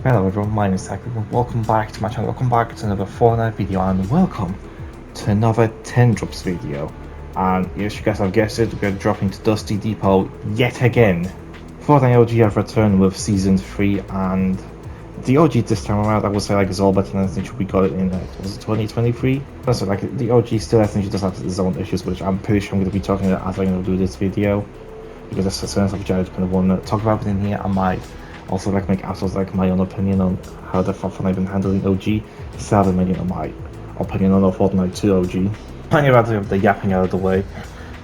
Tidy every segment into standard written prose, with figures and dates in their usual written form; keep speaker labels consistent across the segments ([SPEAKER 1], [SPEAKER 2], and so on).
[SPEAKER 1] Hello everyone, my name is Zach, and welcome back to my channel, welcome back to another Fortnite video, and welcome to another 10 drops video. And yes, you guys have guessed it, we're dropping to Dusty Depot yet again. Fortnite OG have returned with Season 3, and the OG this time around, I would say, like, is all better than I think we got it in, was it 2023? So like, the OG still, I think, does have its own issues, which I'm pretty sure I'm going to be talking about as I do this video, because that's certain stuff which I kind of want to talk about in here. I might also make also my own opinion on how the Fortnite been handling OG. Sadly, maybe on my opinion on Fortnite 2 OG. Plenty of the yapping out of the way.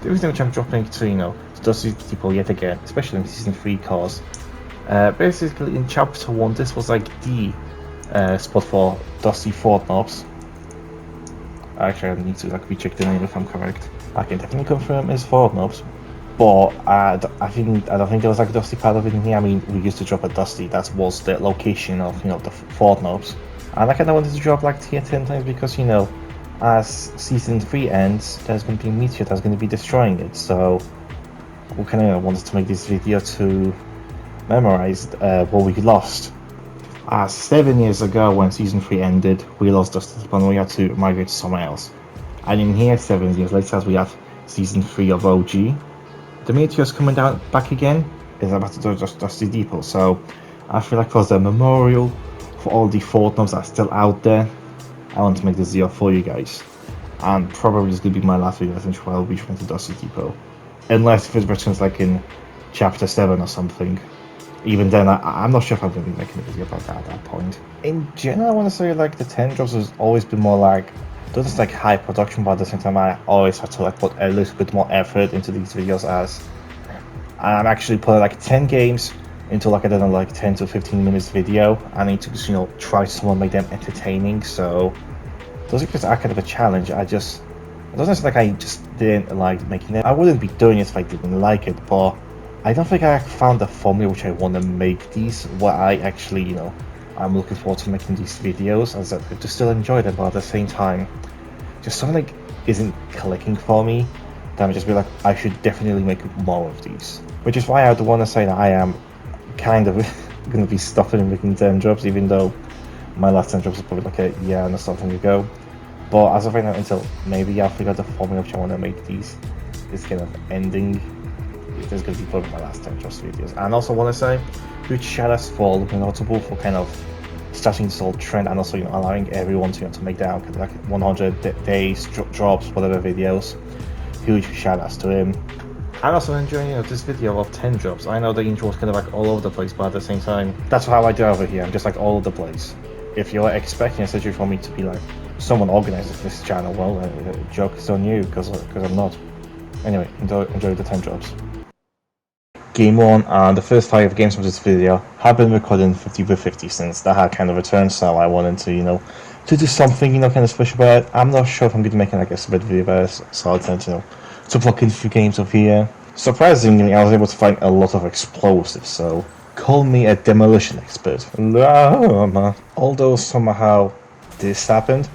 [SPEAKER 1] The reason which I'm dropping to to Dusty people yet again, especially in Season 3 cause. Basically in Chapter 1, this was like the spot for Dusty Fortnite. Actually, I need to recheck the name if I'm correct. I can definitely confirm it's Fortnite. But I don't think there was like a Dusty part of it in here. I mean, we used to drop at Dusty. That was the location of the Fortnite, and I kind of wanted to drop like tier 10 times because as Season 3 ends, there's going to be a meteor that's going to be destroying it. So we kind of wanted to make this video to memorize what we lost. 7 years ago, when Season 3 ended, we lost Dusty, and we had to migrate to somewhere else. And in here, 7 years later, as we have Season 3 of OG. The meteor's coming down back again is about to do just Dusty Depot, so I feel like for the memorial for all the Fortnites that are still out there, I want to make this video for you guys. And probably it's going to be my last video, I think, where I'll be trying to Dusty Depot. Unless if it returns like in Chapter 7 or something. Even then, I'm not sure if I'm going to be making a video about that at that point. In general, I want to say like the 10 drops has always been more like just like high production, but at the same time I always have to like put a little bit more effort into these videos, as I'm actually putting like 10 games into like I don't know, like 10 to 15 minutes video. I need to just try to make them entertaining, so those videos are kind of a challenge. It doesn't sound like I just didn't like making it. I wouldn't be doing it if I didn't like it, but I don't think I found the formula which I want to make these, what I actually I'm looking forward to making these videos, as I just still enjoy them, but at the same time, just something isn't clicking for me. Then I just be like, I should definitely make more of these. Which is why I would want to say that I am kind of going to be stopping making 10 drops, even though my last 10 drops is probably like a year and something ago. But as of right now, until maybe I'll figure out the formula which I want to make these, is kind of ending. There's going to be probably my last 10 drops videos. And also want to say, huge shout outs for Looking Notable for kind of starting this whole trend, and also allowing everyone to make their own like 100 days drops, whatever videos. Huge shout outs to him. I'm also enjoying this video of 10 drops. I know the intro was kind of like all over the place, but at the same time, that's how I do over here. I'm just like all over the place. If you're expecting a situation for me to be like someone organizes this channel, well, joke is on you, because I'm not. Anyway, enjoy the 10 drops. Game 1 and the first 5 games of this video have been recorded in 50x50 since that had kind of returned, so I wanted to to do something kind of special, but I'm not sure if I'm going to make like a separate video about it, so I tend to plug in a few games of here. Surprisingly, I was able to find a lot of explosives, so call me a demolition expert. Although somehow this happened,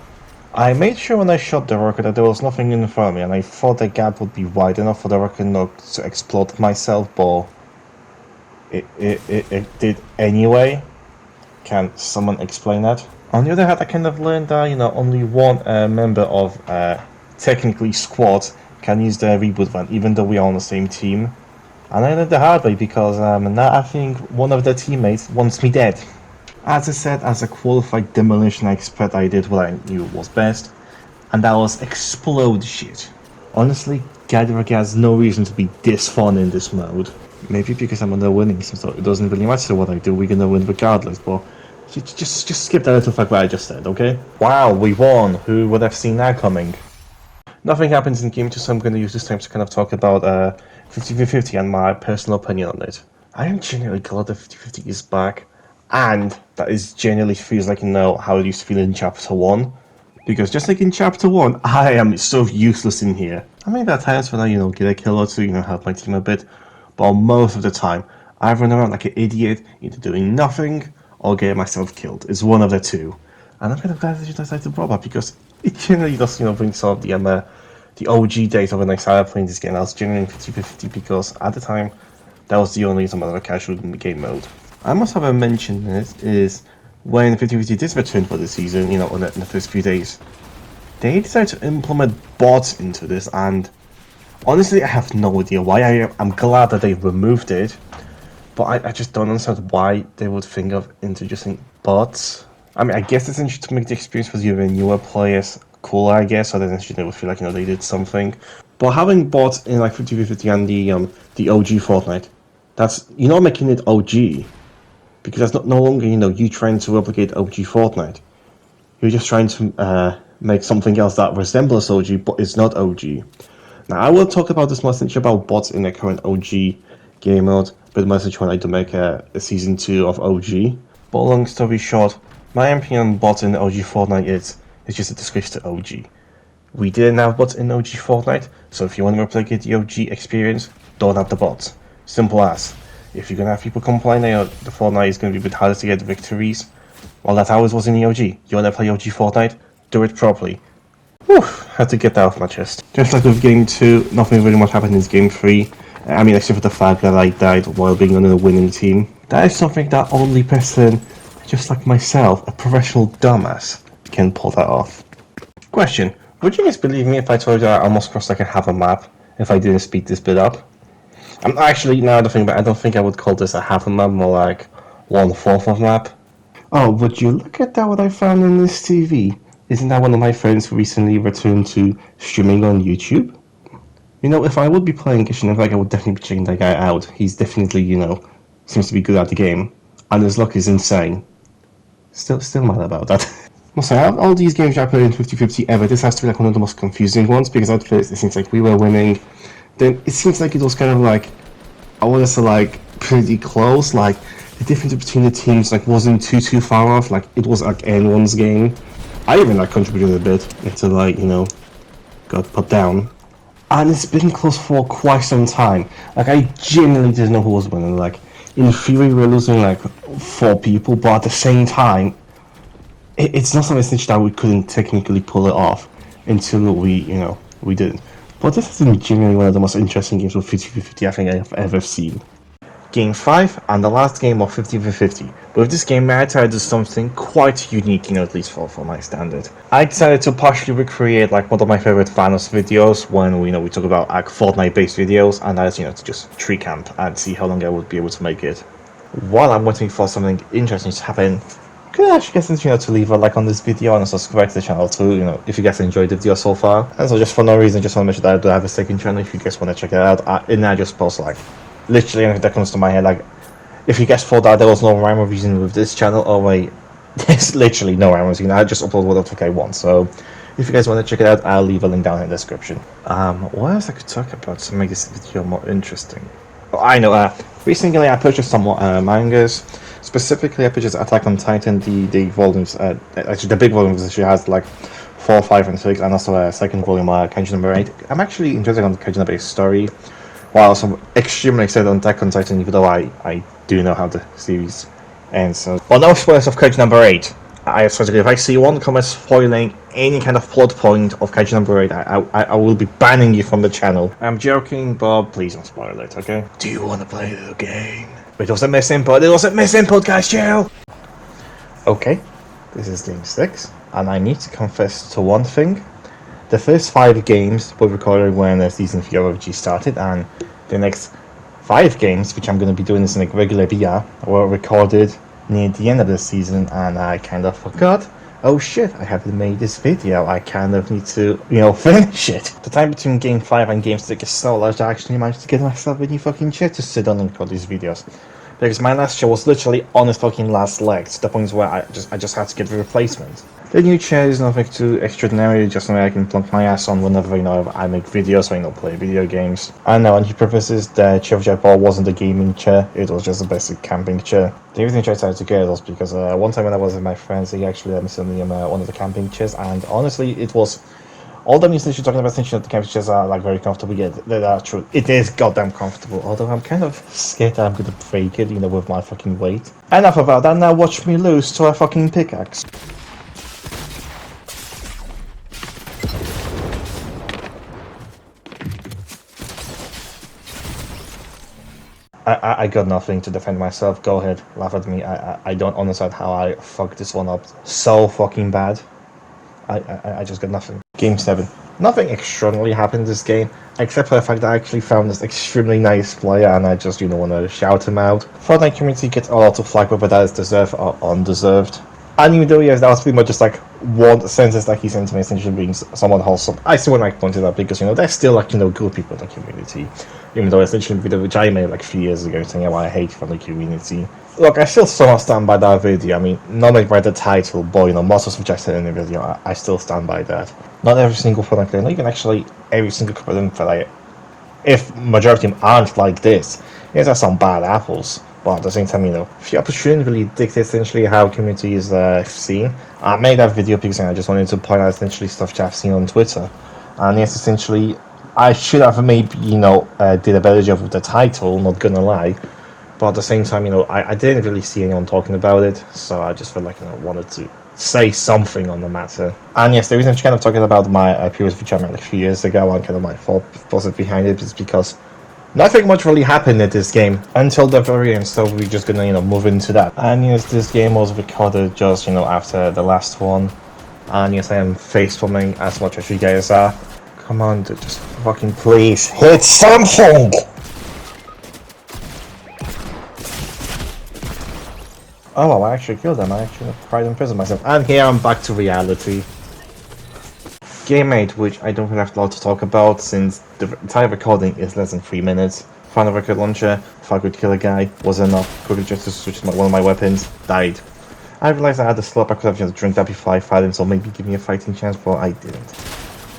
[SPEAKER 1] I made sure when I shot the rocket that there was nothing in front of me, and I thought the gap would be wide enough for the rocket not to explode myself, but it did anyway. Can someone explain that? On the other hand, I kind of learned that only one member of technically squad can use the reboot van, even though we are on the same team. And I learned the hard way because now I think one of the teammates wants me dead. As I said, as a qualified demolition expert, I did what I knew was best, and that was explode shit. Honestly, Gathering has no reason to be this fun in this mode. Maybe because I'm on the winning team, so it doesn't really matter what I do, we're gonna win regardless, but just skip that little fact what I just said, okay? Wow, we won! Who would have seen that coming? Nothing happens in game 2, so I'm gonna use this time to kind of talk about 50x50 and my personal opinion on it. I am genuinely glad that 50x50 is back, and that is genuinely feels like how it used to feel in Chapter 1. Because just like in Chapter 1, I am so useless in here. I mean, there are times when I, get a kill or two, help my team a bit. But most of the time, I run around like an idiot, either doing nothing or getting myself killed. It's one of the two. And I'm kind of glad that you decided to brought that, because it generally does, bring some of the OG days of when I started playing this game. I was genuinely 50x50 because at the time, that was the only reason I was casual in the game mode. I must have mentioned this is when 50/50 did return for the season, you know, in the first few days, they decided to implement bots into this, and honestly, I have no idea why. I'm glad that they removed it, but I just don't understand why they would think of introducing bots. I mean, I guess it's essentially to make the experience for the newer players cooler, I guess, so that essentially they would feel like, you know, they did something. But having bots in like 50/50 and the OG Fortnite, that's, you're not making it OG, because that's not no longer, you know, you trying to replicate OG Fortnite. You're just trying to make something else that resembles OG, but it's not OG. Now, I will talk about this message about bots in the current OG game mode, but the message when I do make a season 2 of OG. But long story short, my opinion on bots in the OG Fortnite is it's just a disgrace to OG. We didn't have bots in OG Fortnite, so if you want to replicate the OG experience, don't have the bots. Simple as. If you're gonna have people complaining that the Fortnite is gonna be a bit harder to get victories, well, that's how it was in the OG. You wanna play OG Fortnite? Do it properly. Whew, had to get that off my chest. Just like with Game 2, nothing really much happened in Game 3. I mean, except for the fact that I died while being on the winning team. That is something that only person, just like myself, a professional dumbass, can pull that off. Question. Would you guys believe me if I told you I almost crossed like a half a map if I didn't speed this bit up? I'm actually, now the thing, but I don't think I would call this a half a map, more like 1/4 of a map. Oh, would you look at that, what I found in this TV? Isn't that one of my friends who recently returned to streaming on YouTube? You know, if I would be playing Kitchen Impact, I would definitely be checking that guy out. He's definitely, you know, seems to be good at the game. And his luck is insane. Still mad about that. Must say, out of all these games I played in 50/50 ever, this has to be like one of the most confusing ones, because at first it seems like we were winning. Then it seems like it was kind of like, I want to say like, pretty close, like, the difference between the teams like wasn't too far off, like it was like anyone's game. I even like contributed a bit into like, you know, got put down. And it's been close for quite some time. Like I genuinely didn't know who was winning. Like in theory we were losing like 4 people, but at the same time it's not something that we couldn't technically pull it off until we, you know, we didn't. But this has been genuinely one of the most interesting games of 50/50 I think I've ever seen. Game 5 and the last game of 50/50. With this game, I decided to do something quite unique, you know, at least for my standard. I decided to partially recreate like one of my favorite Vanoss videos when we talk about like Fortnite-based videos, and that's, you know, to just tree camp and see how long I would be able to make it. While I'm waiting for something interesting to happen, could I actually get, you know, to leave a like on this video and subscribe to the channel too, you know, if you guys enjoyed the video so far. And so just for no reason, just want to mention that I do have a second channel if you guys want to check it out. And I just post like literally anything that comes to my head. Like, if you guys thought that there was no rhyme or reason with this channel, oh wait, there's literally no rhyme or reason. I just upload what the fuck I want. So, if you guys want to check it out, I'll leave a link down in the description. What else I could talk about to make this video more interesting? Oh, I know. Recently I purchased some mangas. Specifically, I purchased Attack on Titan, the volumes. Actually, the big volumes. She has like 4, 5, and 6, and also a second volume, Kaiju number 8. I'm actually interested on Kaiju number 8 story. While I'm extremely excited on Attack on Titan, even though I do know how the series ends. So, well, no spoilers of Kaiju number 8. I swear to God, if I see one comment spoiling any kind of plot point of Kaiju number 8, I will be banning you from the channel. I'm joking, but please don't spoil it, okay? Do you want to play the game? It wasn't misinput, it wasn't misinput, guys, chill! Okay, this is game 6, and I need to confess to one thing. The first 5 games were recorded when Season 3 of G started, and the next 5 games, which I'm going to be doing this in a regular VR, were recorded near the end of the season, and I kind of forgot. Oh shit, I haven't made this video, I kind of need to, you know, finish it. The time between game 5 and game 6 is so large I actually managed to get myself a new fucking chair to sit on and record these videos. Because my last chair was literally on its fucking last leg, to the point where I just had to get a replacement. The new chair is nothing too extraordinary, just something I can plunk my ass on whenever, you know, I make videos or, you know, play video games. I know, and he prefaces the chair which I bought wasn't a gaming chair, it was just a basic camping chair. The reason I decided to get it was because one time when I was with my friends, he actually let me send me one of the camping chairs, and honestly, it was... All the music you're talking about, thinking that the camping chairs are like very comfortable, yeah, they are true. It is goddamn comfortable, although I'm kind of scared that I'm gonna break it, you know, with my fucking weight. Enough about that, now watch me lose to a fucking pickaxe. I got nothing to defend myself. Go ahead, laugh at me. I don't understand how I fucked this one up so fucking bad. I just got nothing. Game 7. Nothing extraordinary happened in this game, except for the fact that I actually found this extremely nice player and I just, want to shout him out. Fortnite community gets a lot of flack, whether that is deserved or undeserved. And even though, yes, that was pretty much just like one sentence that he sent to me, essentially being somewhat wholesome, I still want to point it out because, there's still like, good people in the community. Even though essentially a video which I made like a few years ago saying how I hate from the community. Look, I still somewhat stand by that video. I mean, not only by the title, but, most of what I said in the video, I still stand by that. Not every single Fortnite player, not even actually every single component player, if majority of them aren't like this, yes, there's some bad apples. But at the same time, if the opportunity really dictates essentially how community is seen, I made that video because I just wanted to point out essentially stuff that I've seen on Twitter. And yes, essentially, I should have maybe, did a better job with the title, not gonna lie. But at the same time, I didn't really see anyone talking about it, so I just felt like, wanted to say something on the matter. And yes, the reason I'm kind of talking about my previous video I made like a few years ago and kind of my thought process behind it is because nothing much really happened in this game until the very end, so we're just gonna, move into that. And yes, this game was recorded just, after the last one. And yes, I am facepalming as much as you guys are. Come on, dude, just fucking please hit something! Oh, well, I actually killed them. I actually tried to imprison myself. And here I'm back to reality. Game 8, which I don't really have a lot to talk about since the entire recording is less than 3 minutes. Found a record launcher, thought I could kill a guy, was enough. Quickly just to switch one of my weapons, died. I realized I had the slurp, I could have just drank that before I fired him, so maybe give me a fighting chance, but I didn't.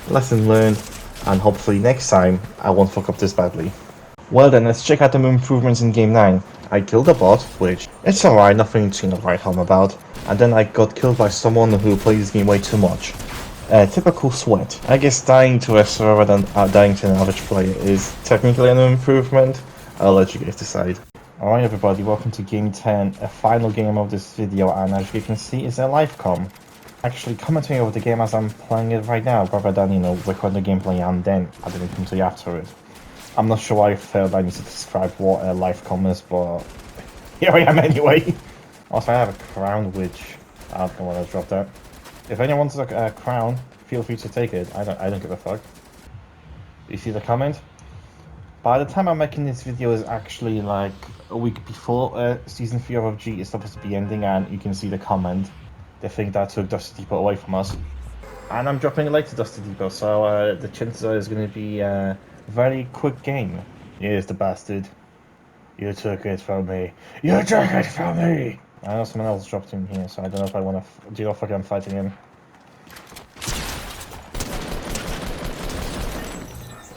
[SPEAKER 1] Lesson learned, and hopefully next time I won't fuck up this badly. Well then, let's check out the improvements in Game 9. I killed a bot, which it's alright, nothing to write home about. And then I got killed by someone who plays this game way too much. Typical sweat. I guess dying to a server than dying to an average player is technically an improvement. I'll let you guys decide. Alright everybody, welcome to Game 10, a final game of this video, and as you can see, it's a live com. Actually commenting over the game as I'm playing it right now, rather than, recording the gameplay and then adding it into after it. I'm not sure why I felt I need to describe what a live com is, but here I am anyway. Also, I have a crown, which I don't know why I dropped that. If anyone wants a crown, feel free to take it. I don't give a fuck. You see the comment? By the time I'm making this video is actually like a week before season 3 of G is supposed to be ending, and you can see the comment. They think that took Dusty Depot away from us. And I'm dropping it late to Dusty Depot, so the chances are it's going to be a very quick game. Here's the bastard. You took it from me. You took it from me! I know someone else dropped him here, so I don't know if I want to... Do you know if I'm fighting him?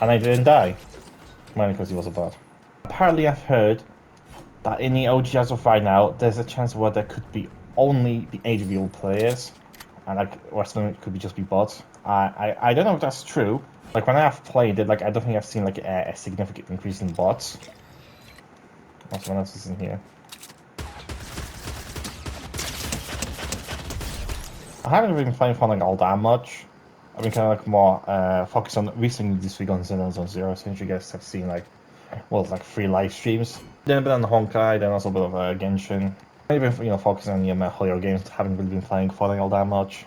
[SPEAKER 1] And I didn't die. Mainly because he was a bot. Apparently I've heard that in the OG as of right now, there's a chance where there could be only the 8 real players. And like, rest of them could just be bots. I don't know if that's true. Like, when I have played it, like, I don't think I've seen like a significant increase in bots. Oh, someone else is in here. I haven't really been playing Fortnite all that much. I've been kind of like more focused on recently this week on Zone Zero, since you guys have seen like, well, like 3 live streams. Then a bit on the Honkai, then also a bit of Genshin. I've been, focusing on the horror games. Haven't really been playing Fortnite all that much.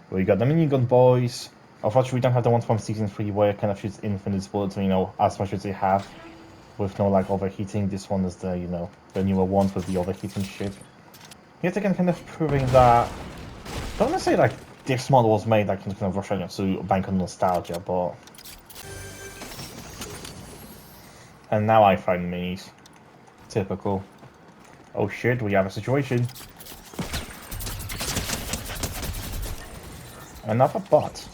[SPEAKER 1] We got the minigun boys. Unfortunately, we don't have the ones from season 3 where it kind of shoots infinite bullets, as much as they have, with no like overheating. This one is the, the newer ones with the overheating shit. Yet again, kind of proving that. Don't want to say like this model was made like kind of rushing to bank on nostalgia, but. And now I find minis. Typical. Oh shit, we have a situation. Another bot.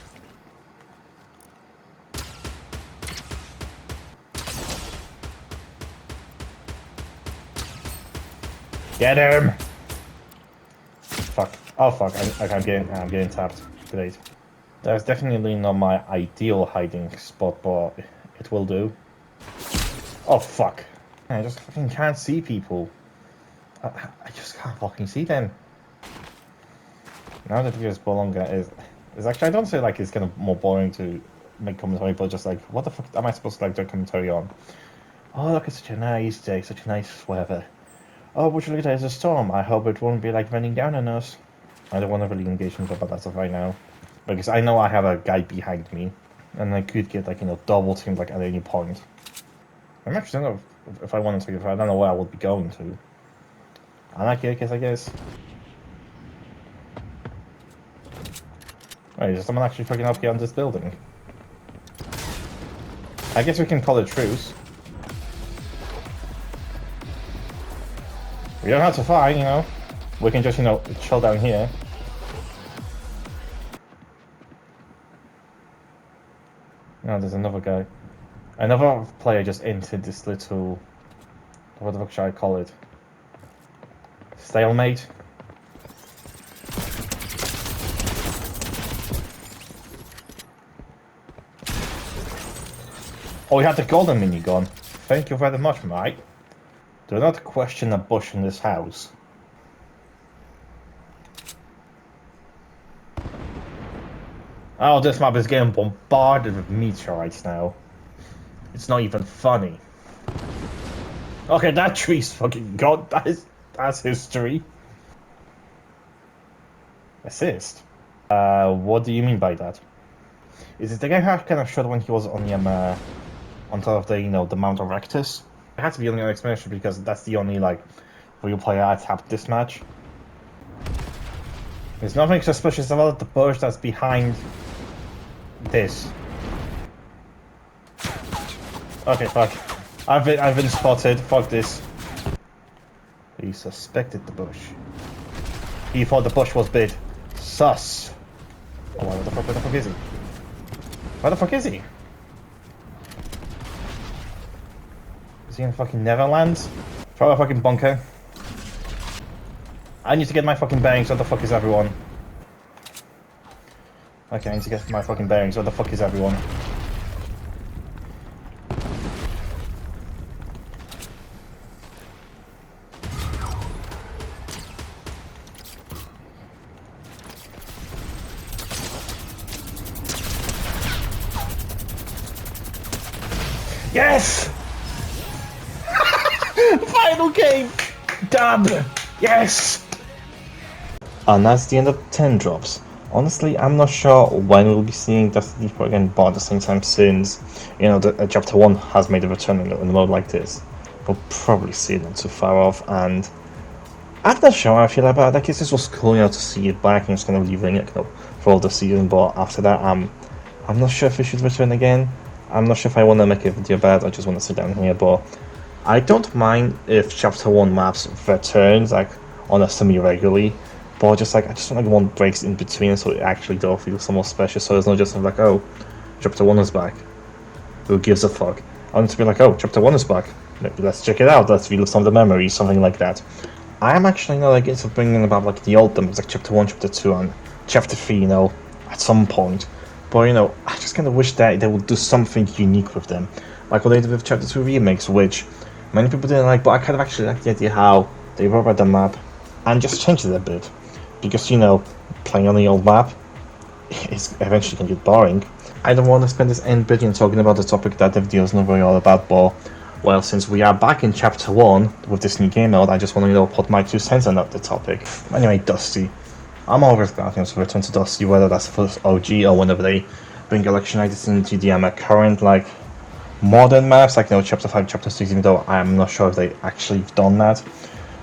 [SPEAKER 1] Get him! Fuck. Oh fuck, I'm getting tapped. Great. That's definitely not my ideal hiding spot, but it will do. Oh fuck. I just fucking can't see people. I just can't fucking see them. Now that the video is longer, is actually, I don't say like it's kind of more boring to make commentary, but just like, what the fuck am I supposed to like do commentary on? Oh, look, it's such a nice day, such a nice weather. Oh, would you look at it as a storm? I hope it won't be like raining down on us. I don't want to really engage with about that stuff right now, because I know I have a guy behind me, and I could get like double teamed like at any point. I'm actually don't know if I want to take it. I don't know where I would be going to. I like it, I guess. Wait, is someone actually fucking up here on this building? I guess we can call it truce. We don't have to fight, We can just, chill down here. No, there's another guy. Another player just entered this little... What the fuck should I call it? Stalemate? Oh, you have the golden minigun. Thank you very much, mate. Do not question a bush in this house. Oh, this map is getting bombarded with meteorites now. It's not even funny. Okay, that tree's fucking gone. That's history. Assist? What do you mean by that? Is it the guy who I kind of showed when he was on the on top of the the Mount Erectus? It had to be on the explanation because that's the only like real player I tapped this match. There's nothing suspicious about the bush that's behind this. Okay, fuck. I've been spotted. Fuck this. He suspected the bush. He thought the bush was big. Sus. Oh, where the fuck is he? Where the fuck is he? Is he in fucking Neverlands? Throw a fucking bunker. I need to get my fucking bearings. Where the fuck is everyone? Okay, I need to get my fucking bearings. Where the fuck is everyone? Yes! Final game! Done! Yes! And that's the end of 10 drops. Honestly, I'm not sure when we'll be seeing Dusty Deeper again, but at the same time, since the Chapter 1 has made a return in a mode like this, we'll probably see it not too far off. And I'm not sure how I feel about it. I guess this was cool, to see it back and it's kind of leaving it, for all the season. But after that, I'm not sure if it should return again. I'm not sure if I want to make a video about it. I just want to sit down here, but I don't mind if Chapter 1 maps returns like on a semi-regularly, but I just want one breaks in between so it actually does feel somewhat special. So it's not just like, oh, Chapter 1 is back. Who gives a fuck? I want it to be like, oh, Chapter 1 is back. Let's check it out. Let's relive some of the memories, something like that. I'm actually not against bringing about like the old demos, like Chapter 1, Chapter 2, and Chapter 3, at some point. But I just kind of wish that they would do something unique with them, like what they did with Chapter 2 remakes, which many people didn't like. But I kind of actually like the idea how they brought back the map and just changed it a bit, because playing on the old map is eventually going to get boring. I don't want to spend this end video talking about the topic that the video is not really all about, but well, since we are back in Chapter 1 with this new game mode, I just want to put my 2 cents on the topic. Anyway, Dusty. I'm always glad to return to Dusty, whether that's for OG or whenever they bring Election Night into the current modern maps, like Chapter 5, Chapter 6, even though I'm not sure if they actually done that,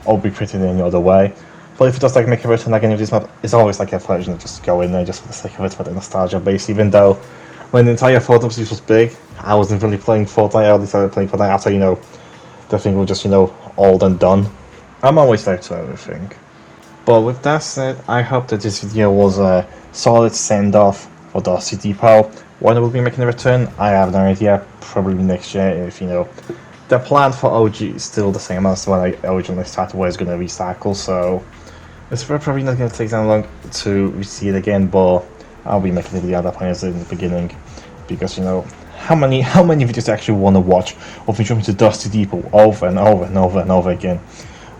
[SPEAKER 1] or be treated any other way. But if it does make a return like any of these maps, it's always a pleasure to just go in there just for the sake of it, for the nostalgia base. Even though when the entire Fortnite series was big, I wasn't really playing Fortnite. I only started playing Fortnite after the thing was just old and done. I'm always there to everything. But with that said, I hope that this video was a solid send-off for Dusty Depot. When it will be making a return, I have no idea. Probably next year if, the plan for OG is still the same as when I originally started, where it's going to recycle. So it's probably not going to take that long to see it again, but I'll be making the video at that point as in the beginning. Because, how many videos I actually want to watch of me jumping to Dusty Depot over and over and over and over again?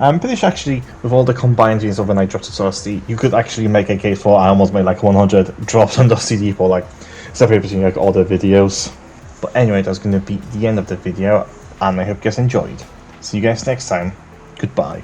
[SPEAKER 1] I'm pretty sure actually with all the combined videos of when I dropped to Dusty, you could actually make a case for I almost made 100 drops on Dusty Depot. Except for between like all the videos. But anyway, that's going to be the end of the video, and I hope you guys enjoyed. See you guys next time. Goodbye.